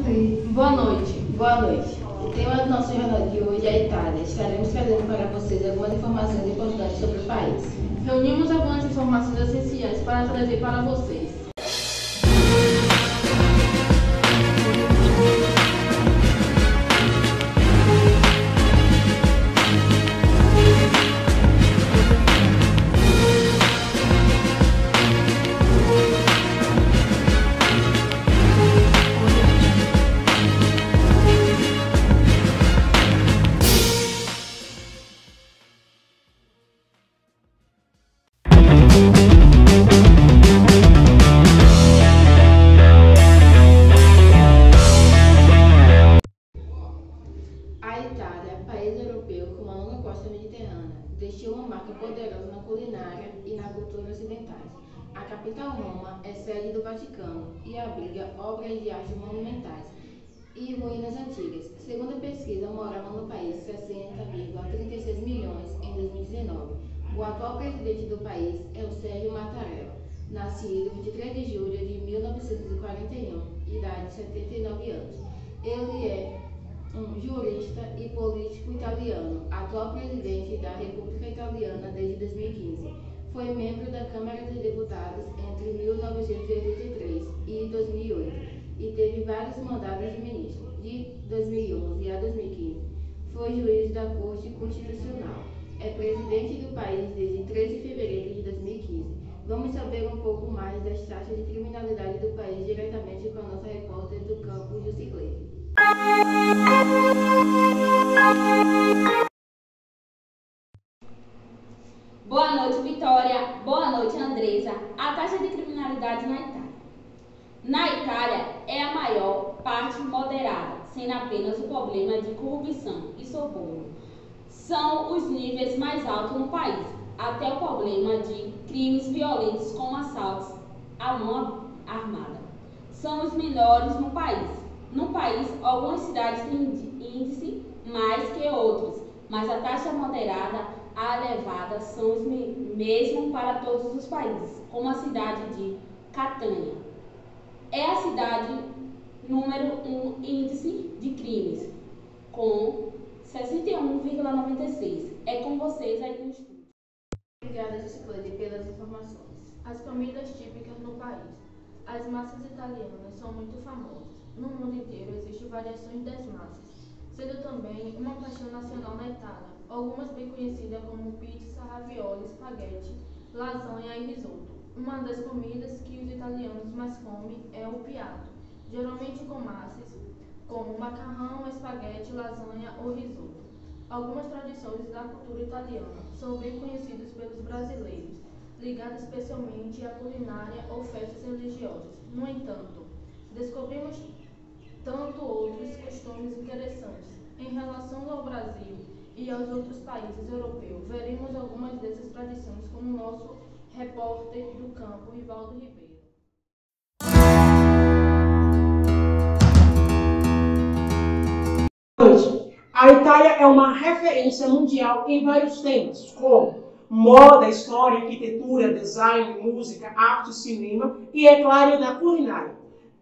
André. Boa noite. Boa noite. O tema do nosso jornal de hoje é a Itália. Estaremos trazendo para vocês algumas informações importantes sobre o país. Reunimos algumas informações essenciais para trazer para vocês. A Itália, país europeu com uma longa costa mediterrânea, deixou uma marca poderosa na culinária e na cultura ocidentais. A capital Roma é sede do Vaticano e abriga obras de arte monumentais e ruínas antigas. Segundo a pesquisa, moravam no país 60,36 milhões em 2019. O atual presidente do país é o Sérgio Mattarella, nascido 23 de julho de 1941, idade de 79 anos. Ele é um jurista e político italiano, atual presidente da República Italiana desde 2015. Foi membro da Câmara dos Deputados entre 1983 e 2008 e teve vários mandatos de ministro. De 2011 a 2015, foi juiz da Corte Constitucional. É presidente do país desde 13 de fevereiro de 2015. Vamos saber um pouco mais das taxas de criminalidade do país diretamente com a nossa repórter do campo, Jucicleide. Boa noite, Vitória. Boa noite, Andresa. A taxa de criminalidade na Itália. Na Itália é a maior parte moderada, sendo apenas o problema de corrupção e soborno. São os níveis mais altos no país, até o problema de crimes violentos como assaltos à mão armada. São os menores no país. No país, algumas cidades têm índice mais que outros, mas a taxa moderada a elevada são os mesmos para todos os países, como a cidade de Catânia. É a cidade número 1 índice de crimes, com 61,96. É com vocês aí no estúdio. Obrigada, Jucicleide, pelas informações. As comidas típicas no país. As massas italianas são muito famosas. No mundo inteiro existem variações das massas, sendo também uma paixão nacional na Itália. Algumas bem conhecidas como pizza, ravioli, espaguete, lasanha e risoto. Uma das comidas que os italianos mais comem é o piatto, geralmente com massas como macarrão, espaguete, lasanha ou risoto. Algumas tradições da cultura italiana são bem conhecidas pelos brasileiros, ligadas especialmente à culinária ou festas religiosas. No entanto, descobrimos tanto outros costumes interessantes. Em relação ao Brasil e aos outros países europeus, veremos algumas dessas tradições com o nosso repórter do campo, Rivaldo Ribeiro. A Itália é uma referência mundial em vários temas, como moda, história, arquitetura, design, música, arte, cinema e, é claro, na culinária.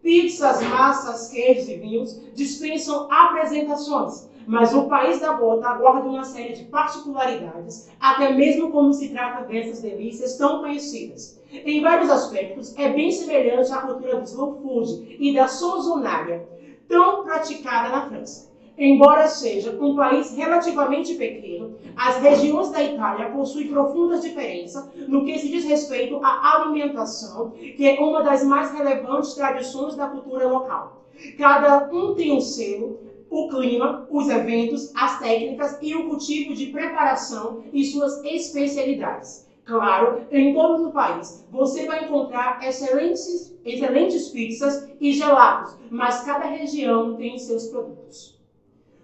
Pizzas, massas, queijos e vinhos dispensam apresentações, mas o país da bota guarda uma série de particularidades, até mesmo quando se trata dessas delícias tão conhecidas. Em vários aspectos, é bem semelhante à cultura do slow food e da sonzonaria, tão praticada na França. Embora seja um país relativamente pequeno, as regiões da Itália possuem profundas diferenças no que se diz respeito à alimentação, que é uma das mais relevantes tradições da cultura local. Cada um tem um selo, o clima, os eventos, as técnicas e o cultivo de preparação e suas especialidades. Claro, em todo o país você vai encontrar excelentes pizzas e gelatos, mas cada região tem seus produtos.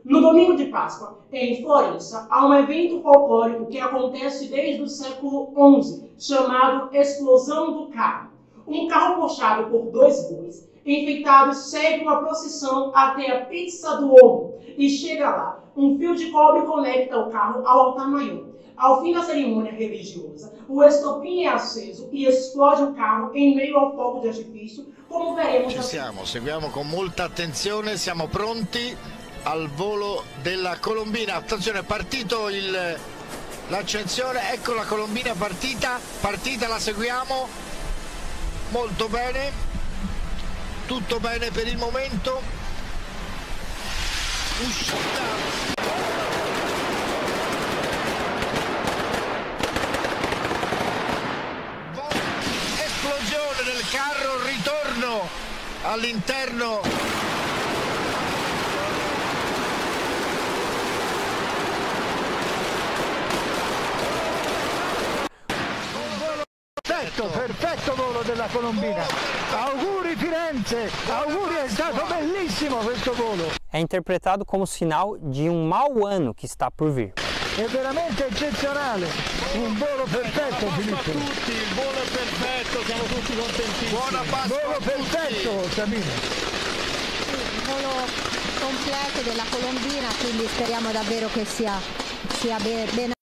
No domingo de Páscoa, em Florença, há um evento folclórico que acontece desde o século XI, chamado Explosão do Carro. Um carro puxado por dois bois Enfeitados seguem uma procissão até a pizza do ovo e chega lá. Um fio de cobre conecta o carro ao altar maior. Ao fim da cerimônia religiosa, o estopim é aceso e explode o carro em meio ao fogo de artifício, como veremos. Ci siamo, seguiamo con molta attenzione, siamo pronti al volo della colombina. Attenzione, è partito l'accensione, ecco la colombina partita, la seguiamo, molto bene, tutto bene per il momento, uscita. Esplosione del carro, ritorno all'interno. Perfetto volo della Colombina. Auguri Firenze, auguri, è stato bellissimo questo volo. É interpretado como sinal de um mau ano que está por vir. È veramente eccezionale, un volo perfetto Filippo. Tutti, il volo è perfetto, siamo tutti contentissimi. Buona Pasqua. Volo perfetto Sabina. Un volo completo della Colombina, quindi speriamo davvero che sia bene.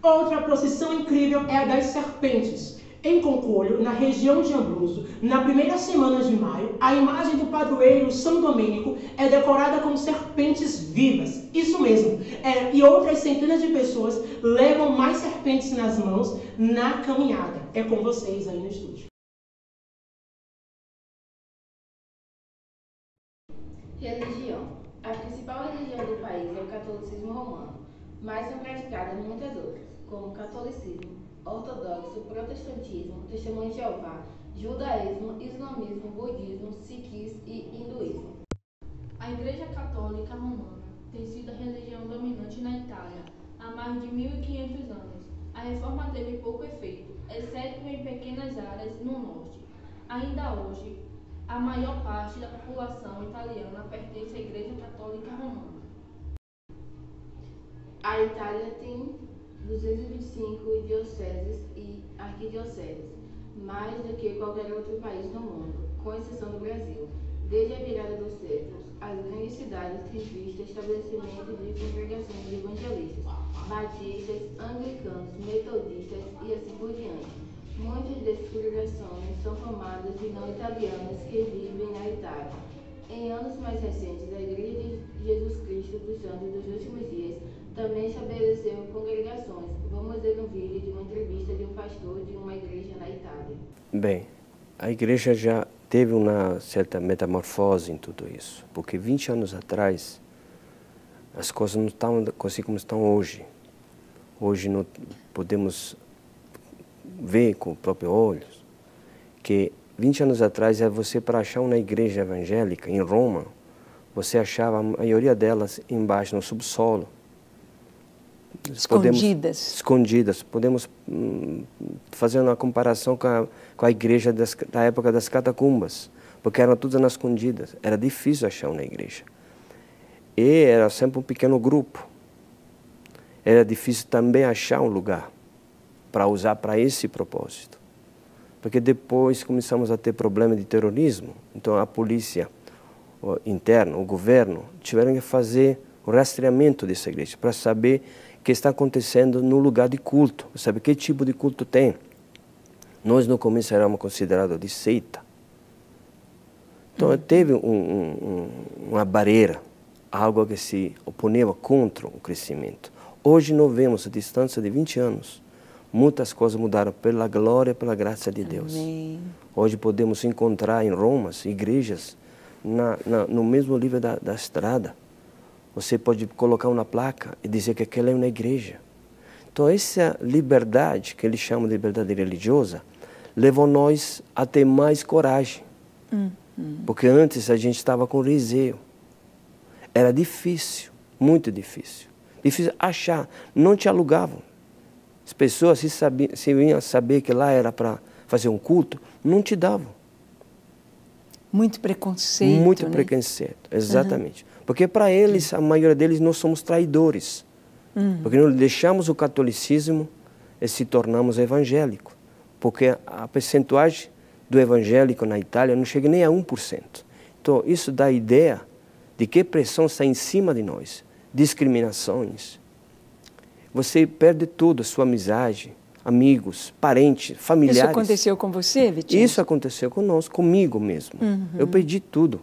Outra procissão incrível é a das serpentes. Em Concolho, na região de Ambroso, na primeira semana de maio, a imagem do padroeiro São Domênico é decorada com serpentes vivas. Isso mesmo. E outras centenas de pessoas levam mais serpentes nas mãos na caminhada. É com vocês aí no estúdio. Religião. A principal religião do país é o catolicismo romano, mas são praticadas muitas outras, como catolicismo, ortodoxo, protestantismo, testemunho de Jeová, judaísmo, islamismo, budismo, sikhismo e hinduísmo. A Igreja Católica Romana tem sido a religião dominante na Itália há mais de 1.500 anos. A reforma teve pouco efeito, exceto em pequenas áreas no norte. Ainda hoje, a maior parte da população italiana pertence à Igreja Católica Romana. A Itália tem 225 dioceses e arquidioceses, mais do que qualquer outro país no mundo, com exceção do Brasil. Desde a virada dos séculos, as grandes cidades têm visto estabelecimento de congregações de evangelistas, batistas, anglicanos, metodistas e assim por diante. Muitas dessas congregações são formadas de não italianos que vivem na Itália. Em anos mais recentes, a Igreja de Jesus Cristo dos Santos dos Últimos Dias também estabeleceu congregações. Vamos ver um vídeo de uma entrevista de um pastor de uma igreja na Itália. Bem, a igreja já teve uma certa metamorfose em tudo isso, porque 20 anos atrás as coisas não estavam assim como estão hoje. Hoje não podemos ver com o próprio olho que 20 anos atrás, você para achar uma igreja evangélica em Roma, você achava a maioria delas embaixo, no subsolo. Escondidas. Podemos fazer uma comparação com a igreja da época das catacumbas, porque eram todas nas escondidas. Era difícil achar uma igreja. E era sempre um pequeno grupo. Era difícil também achar um lugar para usar para esse propósito. Porque depois começamos a ter problema de terrorismo. Então a polícia interna, o governo, tiveram que fazer o rastreamento dessa igreja para saber o que está acontecendo no lugar de culto, saber que tipo de culto tem. Nós no começo éramos considerados de seita. Então teve uma barreira, algo que se opunha contra o crescimento. Hoje nós vemos a distância de 20 anos. Muitas coisas mudaram pela glória e pela graça de Deus. Amém. Hoje podemos encontrar em Roma igrejas no mesmo nível da estrada. Você pode colocar uma placa e dizer que aquela é uma igreja. Então essa liberdade, que eles chamam de liberdade religiosa, levou nós a ter mais coragem. Porque antes a gente estava com receio. Era difícil, muito difícil. Difícil achar, não te alugavam. As pessoas, se vinham saber que lá era para fazer um culto, não te davam. Muito preconceito. Muito preconceito, exatamente. Porque para eles, a maioria deles, nós somos traidores. Porque nós deixamos o catolicismo e se tornamos evangélicos, porque a percentuagem do evangélico na Itália não chega nem a 1%. Então, isso dá a ideia de que pressão está em cima de nós, discriminações. Você perde tudo, sua amizade, amigos, parentes, familiares. Isso aconteceu com você, Vitinho? Isso aconteceu conosco, comigo mesmo. Eu perdi tudo.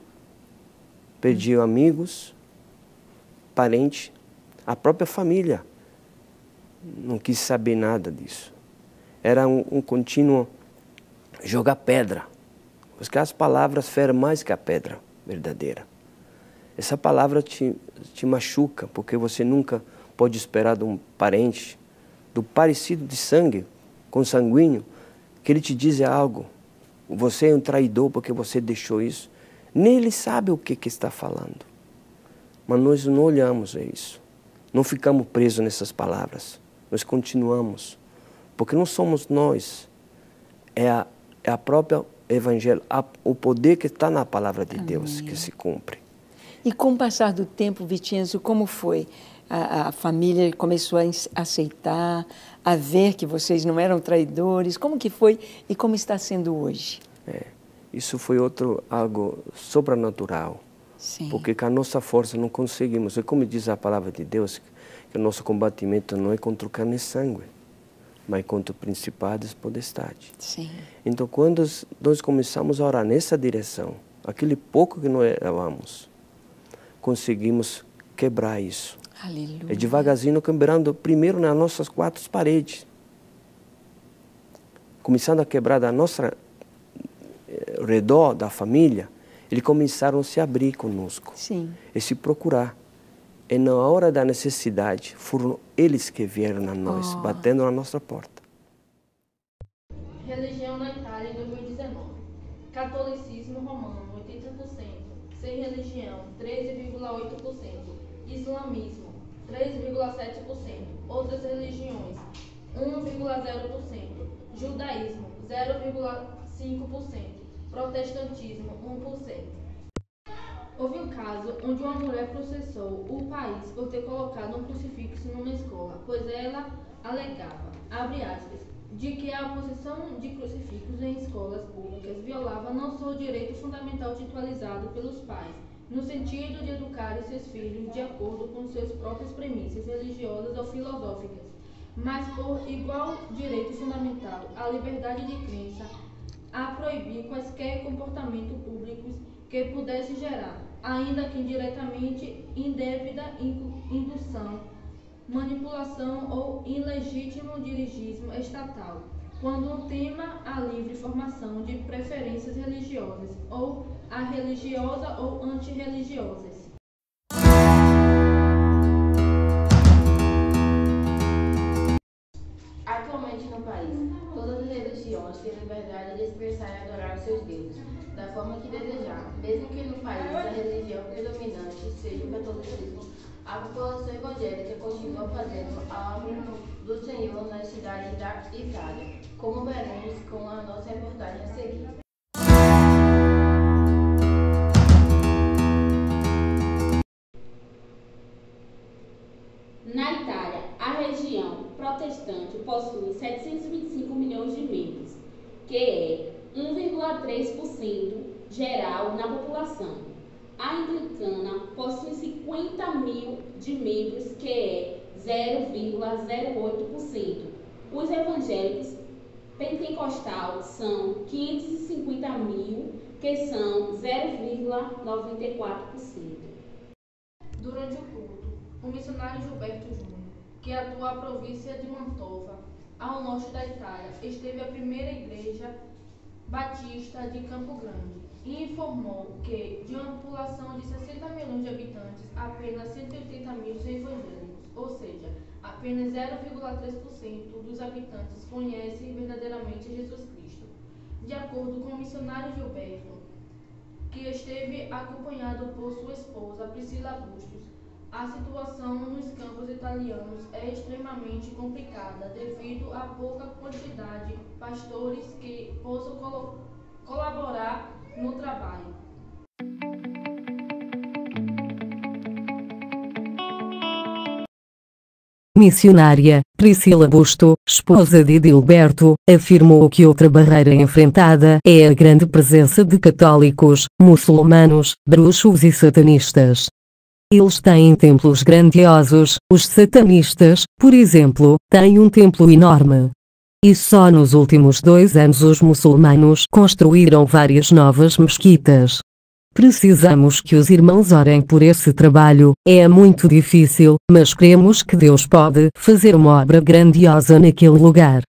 Perdi amigos, parentes, a própria família. Não quis saber nada disso. Era um contínuo jogar pedra. Porque as palavras ferem mais que a pedra verdadeira. Essa palavra te machuca, porque você nunca pode esperar de um parente, do parecido de sangue, consanguíneo, que ele te diz algo. Você é um traidor porque você deixou isso. Nem ele sabe o que está falando. Mas nós não olhamos a isso. Não ficamos presos nessas palavras. Nós continuamos. Porque não somos nós. É a própria Evangelho, o poder que está na palavra de Deus que se cumpre. E com o passar do tempo, Vicenzo, como foi? A família começou a aceitar, a ver que vocês não eram traidores. Como que foi e como está sendo hoje? Isso foi algo sobrenatural. Sim. Porque com a nossa força não conseguimos. E como diz a palavra de Deus, que o nosso combatimento não é contra o carne e sangue, mas contra principados e potestades. Sim. Então, quando nós começamos a orar nessa direção, aquele pouco que nós éramos, conseguimos quebrar isso. Aleluia. É devagarzinho quebrando, primeiro nas nossas 4 paredes. Começando a quebrar da nossa redor, da família, eles começaram a se abrir conosco. Sim. E se procurar. E na hora da necessidade, foram eles que vieram a nós, batendo na nossa porta. Religião na Itália em 2019. Catolicismo romano, 80%. Sem religião, 13,8%. Islamismo, 3,7%. Outras religiões, 1,0%. Judaísmo, 0,5%. Protestantismo, 1%. Houve um caso onde uma mulher processou o país por ter colocado um crucifixo numa escola, pois ela alegava, abre aspas, de que a posição de crucifixos em escolas públicas violava não só o direito fundamental titularizado pelos pais, no sentido de educar seus filhos de acordo com suas próprias premissas religiosas ou filosóficas, mas por igual direito fundamental à liberdade de crença, a proibir quaisquer comportamentos públicos que pudesse gerar, ainda que indiretamente, indevida indução, manipulação ou ilegítimo dirigismo estatal, quando tema a livre formação de preferências religiosas, ou a religiosa ou antirreligiosas. Atualmente no país, todas as religiões têm liberdade de expressar e adorar os seus deuses, da forma que desejar, mesmo que no país a religião predominante seja o catolicismo. A população evangélica continua fazendo a obra do Senhor nas cidades da Itália, como veremos com a nossa reportagem a seguir. Na Itália, a região protestante possui 725 milhões de membros, que é 1,3% geral na população. A anglicana possui 50 mil de membros, que é 0,08%. Os evangélicos pentecostais são 550 mil, que são 0,94%. Durante o culto, o missionário Gilberto Júnior, que atua na província de Mantova, ao norte da Itália, esteve a primeira igreja batista de Campo Grande e informou que, de uma população de 60 milhões de habitantes, apenas 180 mil são evangélicos, ou seja, apenas 0,3% dos habitantes conhecem verdadeiramente Jesus Cristo. De acordo com o missionário Gilberto, que esteve acompanhado por sua esposa Priscila Bustos, a situação nos campos italianos é extremamente complicada devido à pouca quantidade de pastores que possam colaborar no trabalho. missionária, Priscila Busto, esposa de Edilberto, afirmou que outra barreira enfrentada é a grande presença de católicos, muçulmanos, bruxos e satanistas. Eles têm templos grandiosos, os satanistas, por exemplo, têm um templo enorme. E só nos últimos 2 anos os muçulmanos construíram várias novas mesquitas. Precisamos que os irmãos orem por esse trabalho, é muito difícil, mas cremos que Deus pode fazer uma obra grandiosa naquele lugar.